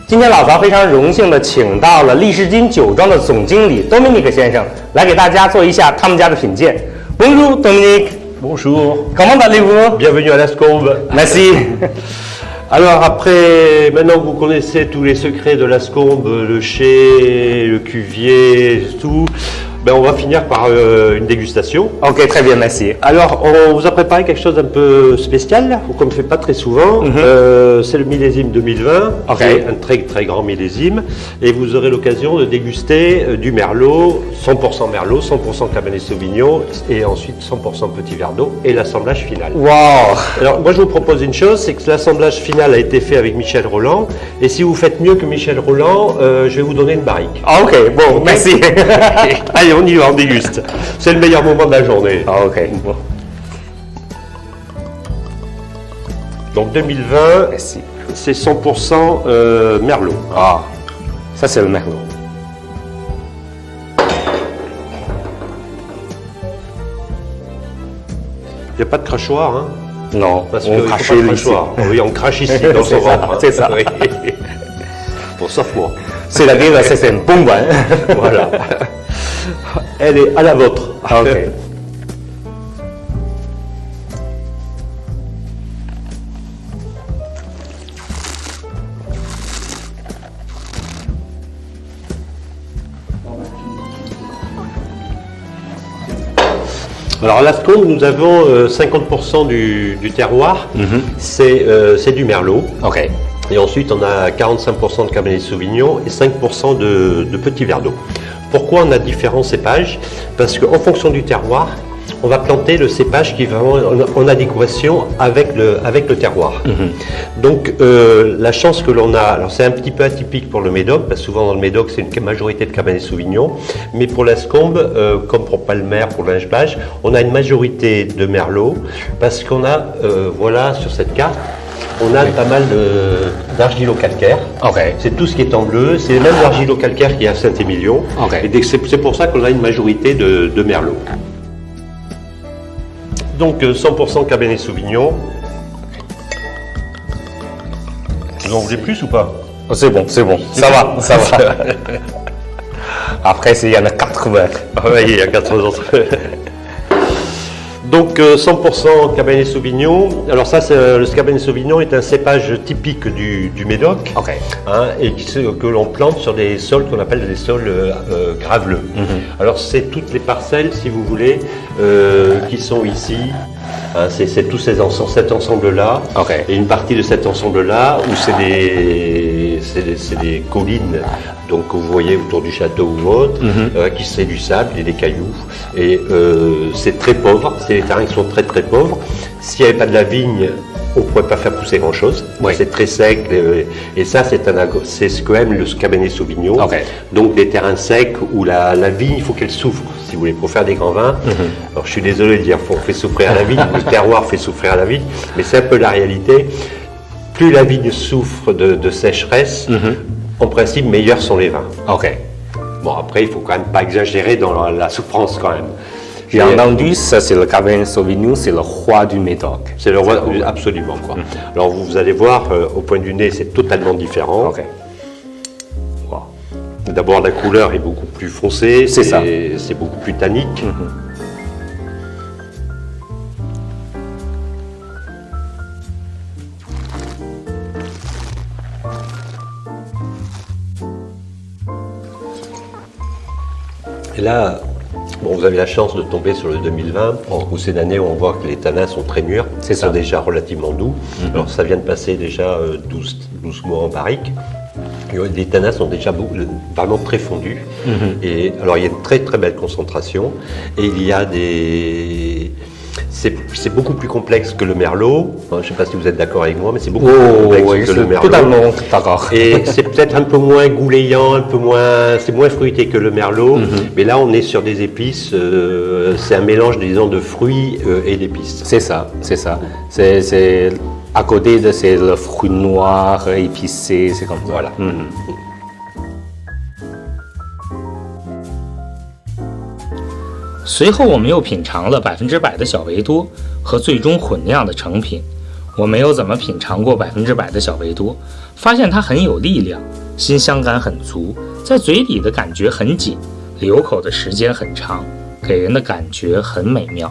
今天老曹非常荣幸的请到了利士金酒庄的总经理 Dominique 先生来给大家做一下他们家的品鉴。Bonjour Dominique. Bonjour. Comment allez-vous? Bienvenue à Lascombe. Merci. Alors après, maintenant que vous connaissez tous les secrets de Lascombe, le chai, le cuvier, tout, ben on va finir par une dégustation. Ok, très bien, merci. Alors, on vous a préparé quelque chose d'un peu spécial, qu'on ne fait pas très souvent. C'est le millésime 2020, Ok. c'est un très très grand millésime. Et vous aurez l'occasion de déguster du Merlot, 100% Merlot, 100% Cabernet Sauvignon, et ensuite 100% Petit Verre d'eau, et l'assemblage final. Wow. Alors, moi je vous propose une chose, c'est que l'assemblage final a été fait avec Michel Roland. Et si vous faites mieux que Michel Roland, je vais vous donner une barrique. Ah, ok, bon, merci. Allez, on y va, on déguste. C'est le meilleur moment de la journée. Ah, ok, bon, Donc 2020, merci. c'est 100% Merlot. Ah, ça c'est le Merlot. Il n'y a pas de crachoir, hein? Non, Parce on que crache pas de ici. crachoir. Oui, on crache ici, dans C'est son ça, ventre. Hein. c'est ça. Oui. Bon, sauf moi. C'est-à-dire que c'est un bon vin. Voilà. Elle est à la vôtre. Ah, ok. Alors à Lascombe, nous avons 50% du terroir, c'est du Merlot. Ok. Et ensuite, on a 45% de Cabernet Sauvignon et 5% de Petit Verre d'eau. Pourquoi on a différents cépages? Parce qu'en fonction du terroir, on va planter le cépage qui va en adéquation avec le terroir. Donc la chance que l'on a, alors c'est un petit peu atypique pour le Médoc, parce que souvent dans le Médoc c'est une majorité de Cabernet Sauvignon, mais pour Lascombe, comme pour Palmer, pour Linge-Bage, on a une majorité de Merlot, parce qu'on a, voilà sur cette carte, on a pas mal d'argilo-calcaire. Ok. C'est tout ce qui est en bleu, c'est les mêmes argilo-calcaires qu'il y a à Saint-Émilion. Ok. Et c'est pour ça qu'on a une majorité de Merlot. Donc 100% Cabernet Sauvignon. Vous en voulez plus ou pas? Oh, c'est bon, ça va, ça va. Après, il y en a 80. Ah oui, il y a 80 autres. Donc 100% Cabernet Sauvignon. Alors ça, le Cabernet Sauvignon est un cépage typique du Médoc, Ok. hein, et que l'on plante sur des sols qu'on appelle des sols graveleux. Alors c'est toutes les parcelles, si vous voulez, qui sont ici. Hein, c'est tout cet ensemble-là, Ok. et une partie de cet ensemble-là où c'est des collines, donc que vous voyez autour du château ou autre, qui c'est du sable et des cailloux, et c'est très pauvre, c'est des terrains qui sont très très pauvres. S'il n'y avait pas de la vigne, on ne pourrait pas faire pousser grand chose. Oui. C'est très sec, et ça c'est ce que aime le Cabernet Sauvignon. Ok. Donc des terrains secs où la vigne, il faut qu'elle souffre, si vous voulez, pour faire des grands vins. Alors je suis désolé de dire qu'on fait souffrir la vigne, le terroir fait souffrir la vigne, mais c'est un peu la réalité. Plus la vigne souffre de sécheresse, en principe, meilleurs sont les vins. Ok. Bon, après, il faut quand même pas exagérer dans la souffrance quand même. J'ai entendu, ça c'est le Cabernet Sauvignon, c'est le roi du Médoc. C'est le roi, absolument, quoi. Alors vous allez voir, au point du nez, c'est totalement différent. Ok. Wow. D'abord, la couleur est beaucoup plus foncée, C'est ça. c'est beaucoup plus tannique. Et là, bon, vous avez la chance de tomber sur le 2020, où c'est une année où on voit que les tanins sont très mûrs, C'est ça. sont déjà relativement doux. Alors ça vient de passer déjà 12 mois en barrique. Et les tanins sont déjà vraiment très fondus. Et alors il y a une très très belle concentration. Et il y a des... C'est beaucoup plus complexe que le Merlot. Je ne sais pas si vous êtes d'accord avec moi, mais c'est beaucoup plus Oh, complexe oui, que le c'est Merlot. totalement d'accord. Et c'est peut-être un peu moins goulayant, c'est moins fruité que le Merlot. Mais là, on est sur des épices. C'est un mélange, disons, de fruits et d'épices. C'est ça, c'est ça. C'est à côté de c'est le fruit noir épicé, c'est comme ça. Voilà. 随后我们又品尝了100%的小维多和最终混酿的成品。我没有怎么品尝过100%的小维多，发现它很有力量，辛香感很足，在嘴里的感觉很紧，流口的时间很长，给人的感觉很美妙。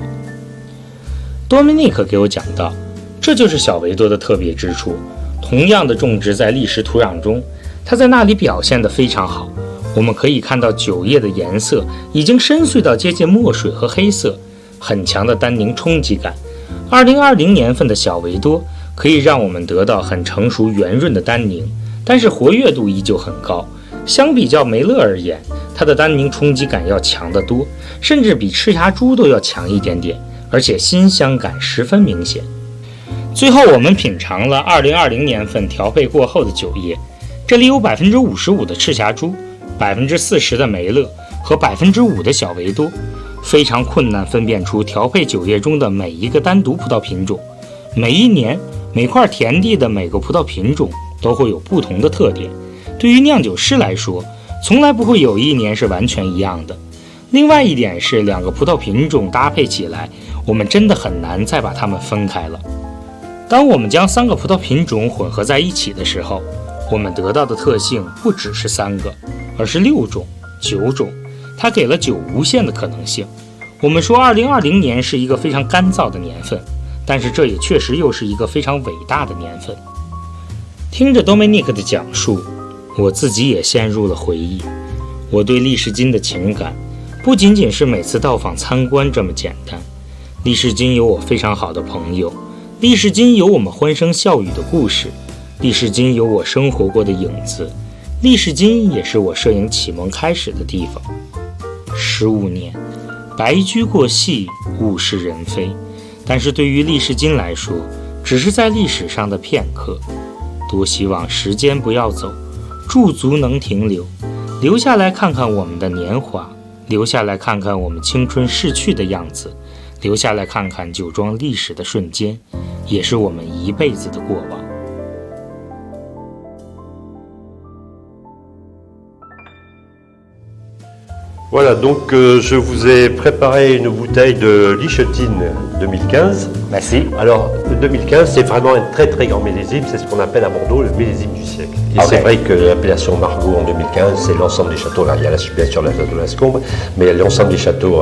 多米尼克给我讲到，这就是小维多的特别之处。同样的种植在砾石土壤中，它在那里表现得非常好。我们可以看到酒液的颜色已经深邃到接近墨水和黑色，很强的单宁冲击感。2020年份的小维多可以让我们得到很成熟圆润的单宁，但是活跃度依旧很高。相比较梅勒而言，它的单宁冲击感要强得多，甚至比赤霞珠都要强一点点，而且辛香感十分明显。最后我们品尝了2020年份调配过后的酒液，这里有55%的赤霞珠，40%的梅勒和5%的小维多，非常困难分辨出调配酒液中的每一个单独葡萄品种。每一年每块田地的每个葡萄品种都会有不同的特点，对于酿酒师来说，从来不会有一年是完全一样的。另外一点是，两个葡萄品种搭配起来，我们真的很难再把它们分开了。当我们将3个葡萄品种混合在一起的时候，我们得到的特性不只是3个，而是6种、9种，它给了酒无限的可能性。我们说2020年是一个非常干燥的年份，但是这也确实又是一个非常伟大的年份。听着 Dominique 的讲述，我自己也陷入了回忆。我对利士金的情感不仅仅是每次到访参观这么简单。利士金有我非常好的朋友，利士金有我们欢声笑语的故事，利士金有我生活过的影子，利士金也是我摄影启蒙开始的地方。15年，白驹过隙，物是人非，但是对于利士金来说，只是在历史上的片刻。多希望时间不要走，驻足能停留，留下来看看我们的年华，留下来看看我们青春逝去的样子，留下来看看酒庄历史的瞬间，也是我们一辈子的过往。Voilà, donc je vous ai préparé une bouteille de Lichetine 2015. Merci. Alors, le 2015, c'est vraiment un très très grand millésime, c'est ce qu'on appelle à Bordeaux le millésime du siècle. Et c'est vrai que l'appellation Margaux en 2015, c'est l'ensemble des châteaux. Là, il y a bien sûr le château de Lascombe, mais l'ensemble des châteaux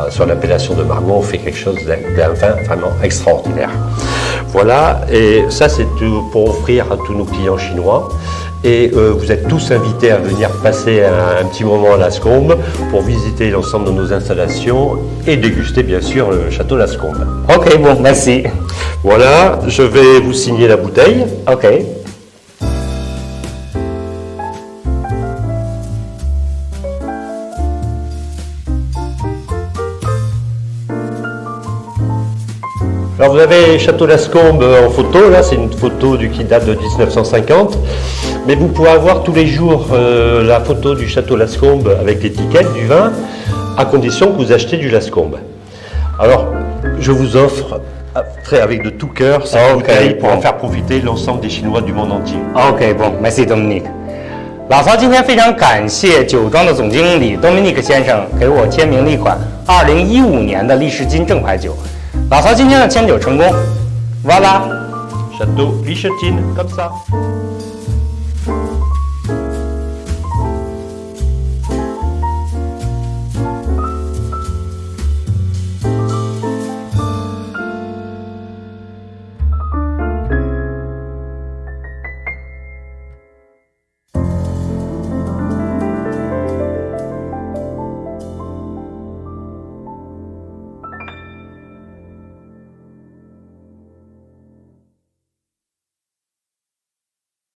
sur l'appellation de Margaux, on fait quelque chose d'un vin vraiment extraordinaire. Voilà, et ça c'est pour offrir à tous nos clients chinois. Et vous êtes tous invités à venir passer un petit moment à Lascombe pour visiter l'ensemble de nos installations et déguster bien sûr le château Lascombe. Ok, bon, merci. Voilà, je vais vous signer la bouteille. Ok. Alors vous avez Château Lascombe en photo, là c'est une photo qui date de 1950, mais vous pouvez avoir tous les jours la photo du Château Lascombe avec l'étiquette du vin, à condition que vous achetez du Lascombe. Alors je vous offre avec de tout cœur cette bouteille pour en faire profiter l'ensemble des Chinois du monde entier. OK， bon， merci Dominique。老曹今天非常感谢酒庄的总经理 Dominique 先生给我签名了一款2015年的利士金正牌酒。老曹今天的签酒成功，voilà。 Château Lichetine, comme ça.